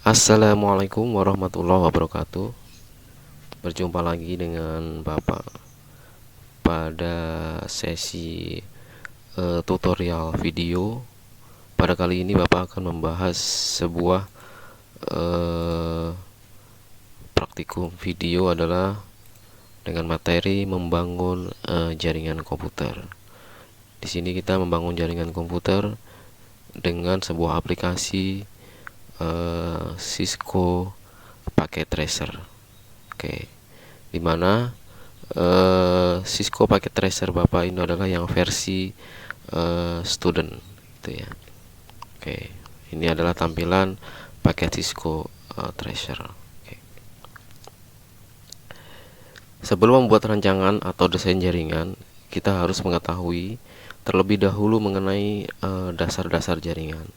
Assalamualaikum warahmatullahi wabarakatuh. Berjumpa lagi dengan Bapak pada sesi tutorial video. Pada kali ini Bapak akan membahas sebuah eh, praktikum video adalah dengan materi membangun jaringan komputer. Di sini kita membangun jaringan komputer dengan sebuah aplikasi Cisco Packet Tracer. Oke, dimana Cisco Packet Tracer Bapak ini adalah yang versi student, gitu ya. Oke, ini adalah tampilan paket Cisco Tracer. Oke. Sebelum membuat rancangan atau desain jaringan, kita harus mengetahui terlebih dahulu mengenai dasar-dasar jaringan,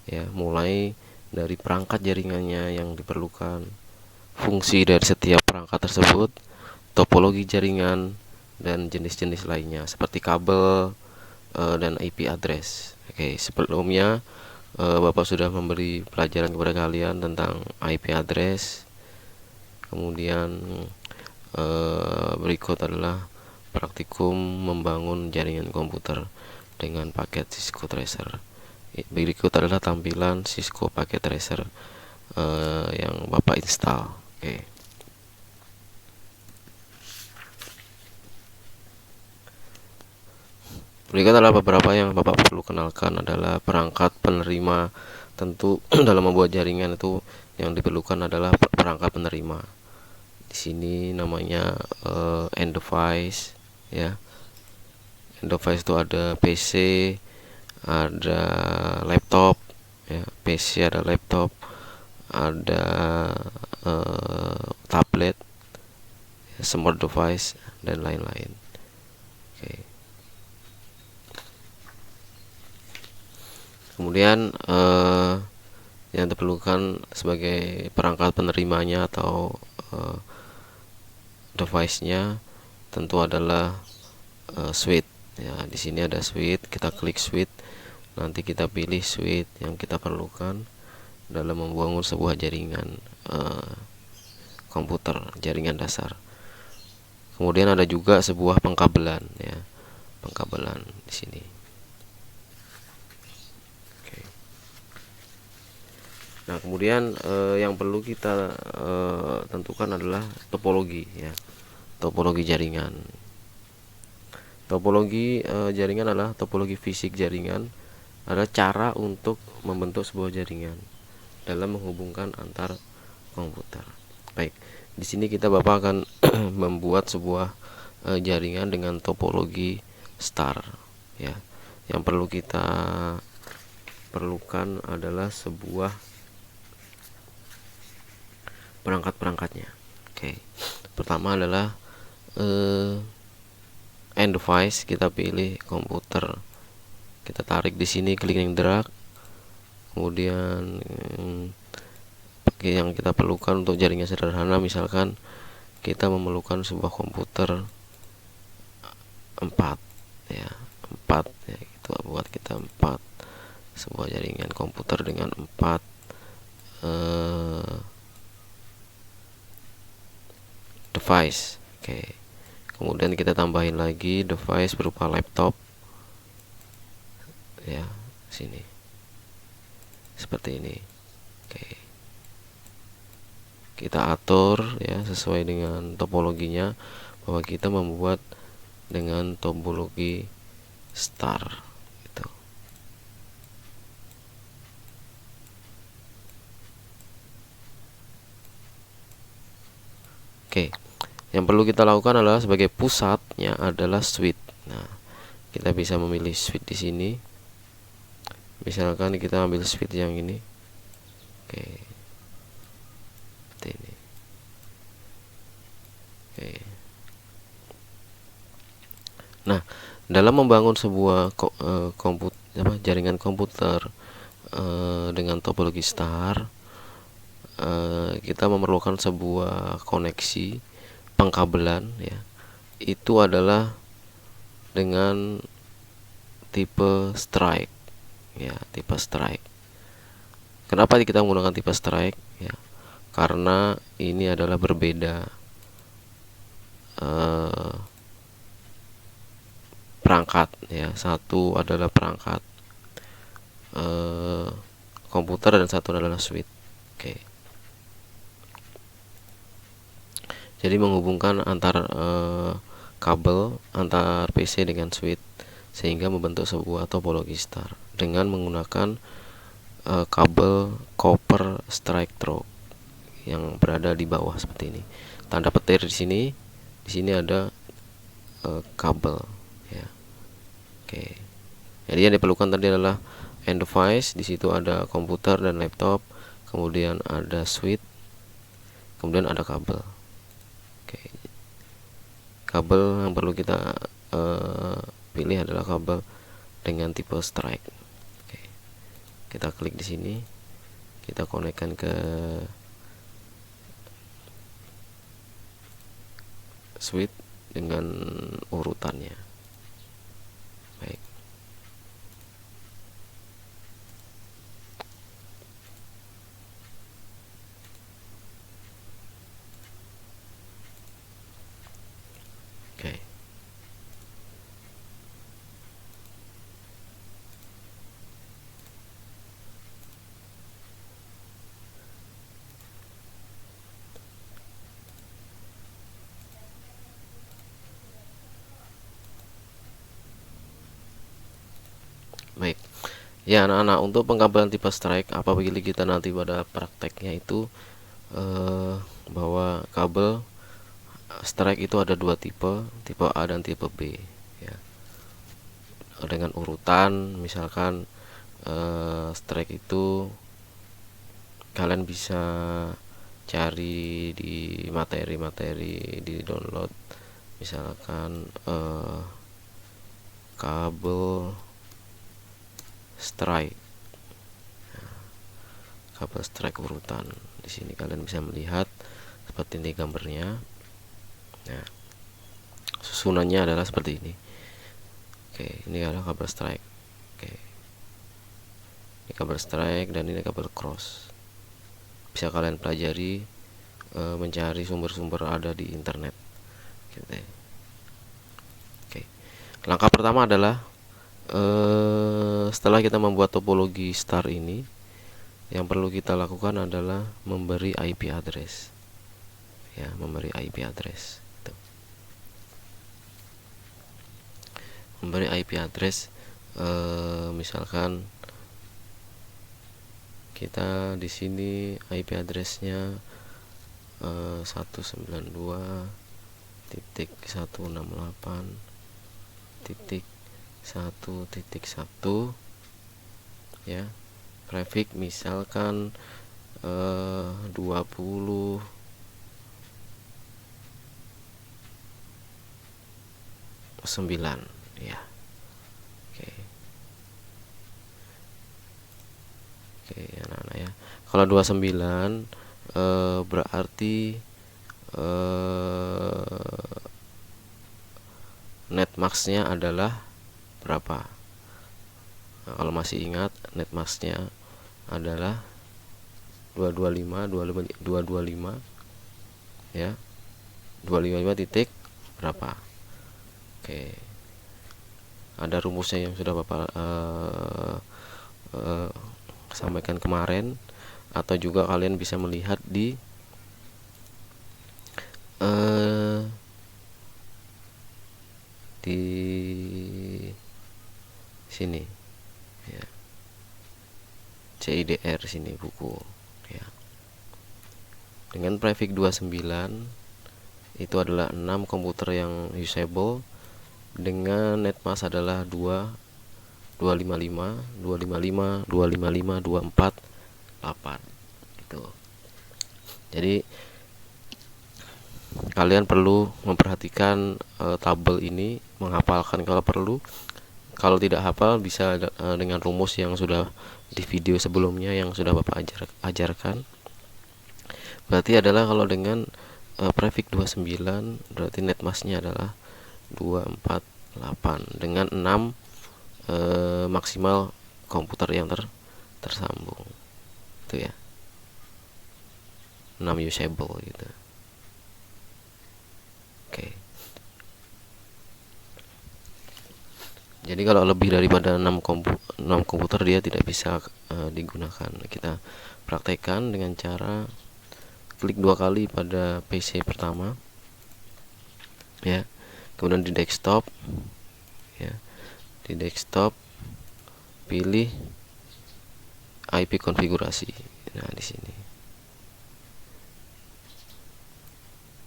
ya, mulai dari perangkat jaringannya yang diperlukan, fungsi dari setiap perangkat tersebut, topologi jaringan, dan jenis-jenis lainnya seperti kabel dan IP address. Oke, sebelumnya Bapak sudah memberi pelajaran kepada kalian tentang IP address. Kemudian berikut adalah praktikum membangun jaringan komputer dengan paket Cisco Tracer. Berikut adalah tampilan Cisco Packet Tracer yang Bapak install. Oke. Berikut adalah beberapa yang Bapak perlu kenalkan adalah perangkat penerima. Tentu dalam membuat jaringan itu yang diperlukan adalah perangkat penerima. Di sini namanya end device, ya. End device itu ada PC, ada laptop, ya. PC ada laptop, ada tablet, smart device, dan lain-lain. Oke. Kemudian yang diperlukan sebagai perangkat penerimanya atau device-nya tentu adalah switch. Ya, di sini ada switch, kita klik switch, nanti kita pilih switch yang kita perlukan dalam membangun sebuah jaringan komputer, jaringan dasar. Kemudian ada juga sebuah pengkabelan, ya, pengkabelan di sini. Nah, kemudian yang perlu kita tentukan adalah topologi, ya, topologi jaringan. Topologi jaringan adalah topologi fisik jaringan, adalah cara untuk membentuk sebuah jaringan dalam menghubungkan antar komputer. Baik, di sini Bapak akan membuat sebuah jaringan dengan topologi star, ya. Yang perlu kita perlukan adalah sebuah perangkat-perangkatnya. Oke. Pertama adalah end device, kita pilih komputer. Kita tarik di sini, klik and drag. Kemudian yang kita perlukan untuk jaringan sederhana, misalkan kita memerlukan sebuah komputer 4, ya, 4, ya, itu buat kita 4, sebuah jaringan komputer dengan 4 device. Oke. Kemudian kita tambahin lagi device berupa laptop, ya, sini seperti ini. Oke. Kita atur, ya, sesuai dengan topologinya, bahwa kita membuat dengan topologi star gitu. Oke. Yang perlu kita lakukan adalah sebagai pusatnya adalah switch. Nah, kita bisa memilih switch di sini. Misalkan kita ambil switch yang ini. Oke. Seperti ini. Oke. Nah, dalam membangun sebuah jaringan komputer dengan topologi star, kita memerlukan sebuah koneksi pengkabelan, ya. Itu adalah dengan tipe strike, ya, tipe strike. Kenapa kita menggunakan tipe strike ya? Karena ini adalah berbeda perangkat ya. Satu adalah perangkat komputer dan satu adalah switch. Oke. Jadi menghubungkan antar kabel antar PC dengan switch sehingga membentuk sebuah topologi star dengan menggunakan kabel copper strike through yang berada di bawah seperti ini. Tanda petir di sini. Di sini ada kabel ya. Oke. Jadi yang diperlukan tadi adalah end device, di situ ada komputer dan laptop, kemudian ada switch, kemudian ada kabel. Oke. Kabel yang perlu kita pilih adalah kabel dengan tipe strike. Oke. Kita klik di sini, kita konekkan ke switch dengan urutannya. Baik. Oke. Baik. Ya anak-anak, untuk pengkabelan tipe strike apabila kita nanti pada prakteknya itu bahwa kabel strike itu ada dua tipe, tipe A dan tipe B ya. Dengan urutan misalkan strike itu kalian bisa cari di materi-materi di download, misalkan kabel strike, kabel strike urutan. Di sini kalian bisa melihat seperti ini gambarnya. Nah, susunannya adalah seperti ini. Oke, ini adalah kabel strike. Oke, ini kabel strike dan ini kabel cross. Bisa kalian pelajari, mencari sumber-sumber ada di internet. Oke, langkah pertama adalah setelah kita membuat topologi star ini, yang perlu kita lakukan adalah memberi IP address ya, memberi IP address gitu. Memberi IP address misalkan kita di sini IP addressnya 192.168.1.1 ya. Prefix misalkan 29 ya. Oke. Oke anak-anak ya. Kalau 29 berarti netmasknya adalah berapa? Nah, kalau masih ingat, netmasknya adalah 225 ya. 255 titik berapa? Oke. Ada rumusnya yang sudah Bapak sampaikan kemarin, atau juga kalian bisa melihat di sini ya, CIDR sini buku ya. Dengan prefix 29 itu adalah 6 komputer yang usable dengan netmask adalah 255 248 gitu. Jadi kalian perlu memperhatikan tabel ini, menghafalkan kalau perlu. Kalau tidak hafal bisa dengan rumus yang sudah di video sebelumnya yang sudah Bapak ajarkan. Berarti adalah kalau dengan prefix 29 berarti netmasknya adalah 248 dengan 6 maksimal komputer yang tersambung. gitu ya, 6 usable gitu. Oke. Jadi kalau lebih daripada 6 komputer dia tidak bisa digunakan. Kita praktekkan dengan cara klik 2 kali pada PC pertama ya, kemudian di desktop ya, di desktop pilih IP konfigurasi. Nah, di sini.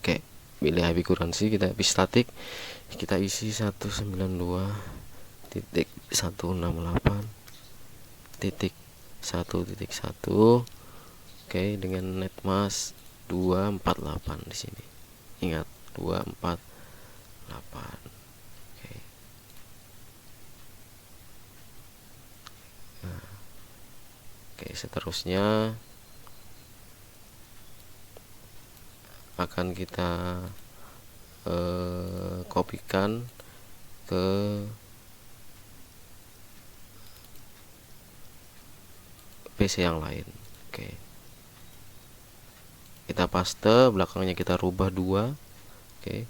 Oke, pilih IP konfigurasi, kita pilih statik, kita isi 192.168.1.1. Oke, dengan netmask 248 di sini. Ingat 248. Oke. Nah, oke, seterusnya akan kita kopikan ke PC yang lain. Oke. Kita paste, belakangnya kita rubah 2. Oke.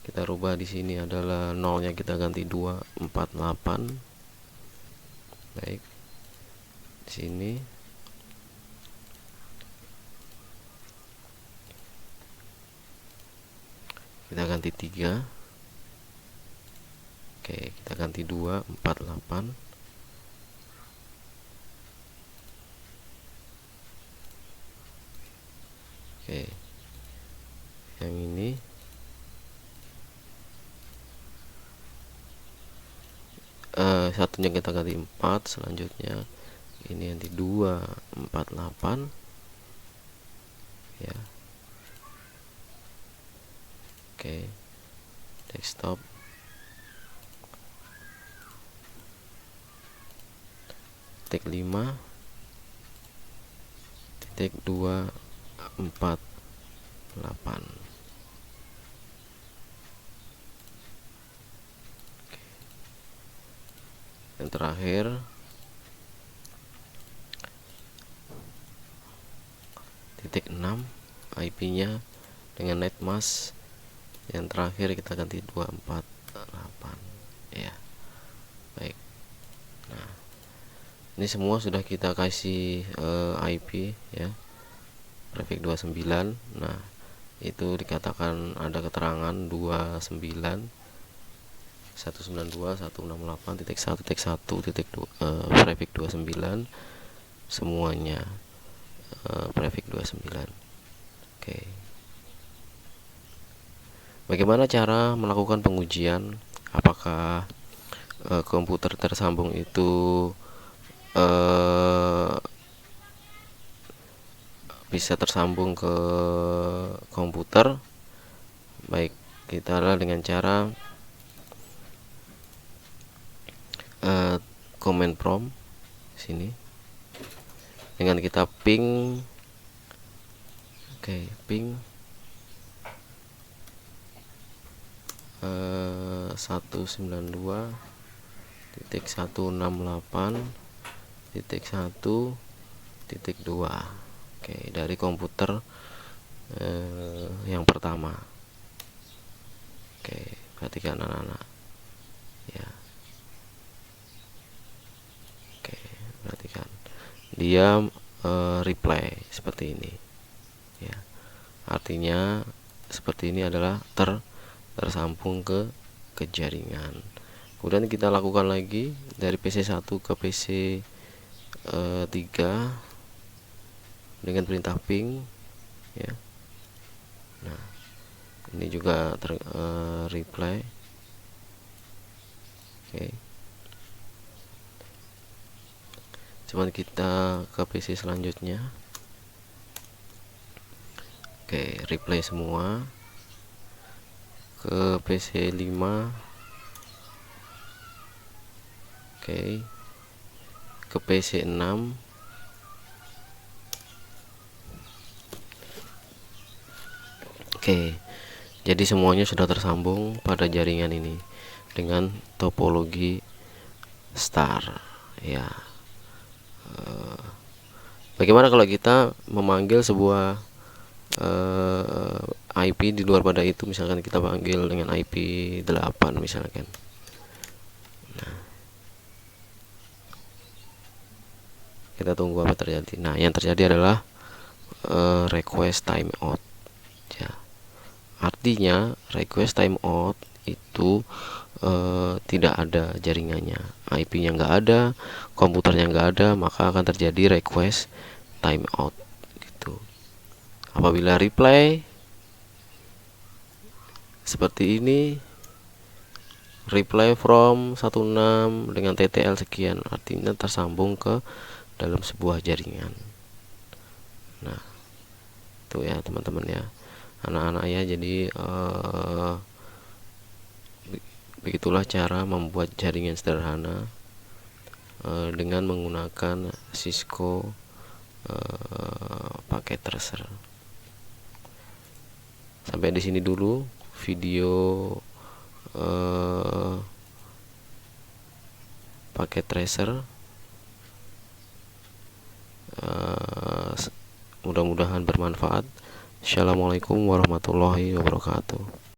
Kita rubah di sini adalah nolnya kita ganti 248. Baik. Di sini kita ganti 3. Oke, kita ganti 248. Oke, yang ini satunya kita ganti 4. Selanjutnya ini ganti 248 ya. Oke, desktop, titik 5 titik 248. Yang terakhir titik 6 IP-nya dengan netmask. Yang terakhir kita ganti 248 ya. Baik. Nah, ini semua sudah kita kasih IP ya, prefix 29. Nah, itu dikatakan ada keterangan 192.168.1.1.2 prefix 29 semuanya prefix 29. Oke. Bagaimana cara melakukan pengujian apakah komputer tersambung itu bisa tersambung ke komputer? Baik, kita adalah dengan cara command prompt sini dengan kita ping. Oke, ping 192.168.1.2. Oke, dari komputer yang pertama. Oke, perhatikan anak-anak ya. Oke, perhatikan dia reply seperti ini ya, artinya seperti ini adalah tersambung ke jaringan. Kemudian kita lakukan lagi dari PC 1 ke PC 3 dengan perintah ping ya. Nah, ini juga reply. Oke. Cuman kita ke PC selanjutnya. Oke, reply semua ke PC 5. Oke, ke PC 6. Oke, jadi semuanya sudah tersambung pada jaringan ini dengan topologi star ya. Bagaimana kalau kita memanggil sebuah IP di luar pada itu, misalkan kita panggil dengan IP 8 misalkan. Kita tunggu apa terjadi. Nah, yang terjadi adalah request timeout ya. Artinya request timeout itu tidak ada jaringannya, IP-nya nggak ada, komputernya nggak ada, maka akan terjadi request timeout gitu. Apabila reply seperti ini, reply from 16 dengan TTL sekian, artinya tersambung ke dalam sebuah jaringan. Nah, itu ya teman-teman ya, anak-anak ya. Jadi begitulah cara membuat jaringan sederhana dengan menggunakan Cisco paket tracer. Sampai di sini dulu video paket tracer. Mudah-mudahan bermanfaat. Assalamualaikum warahmatullahi wabarakatuh.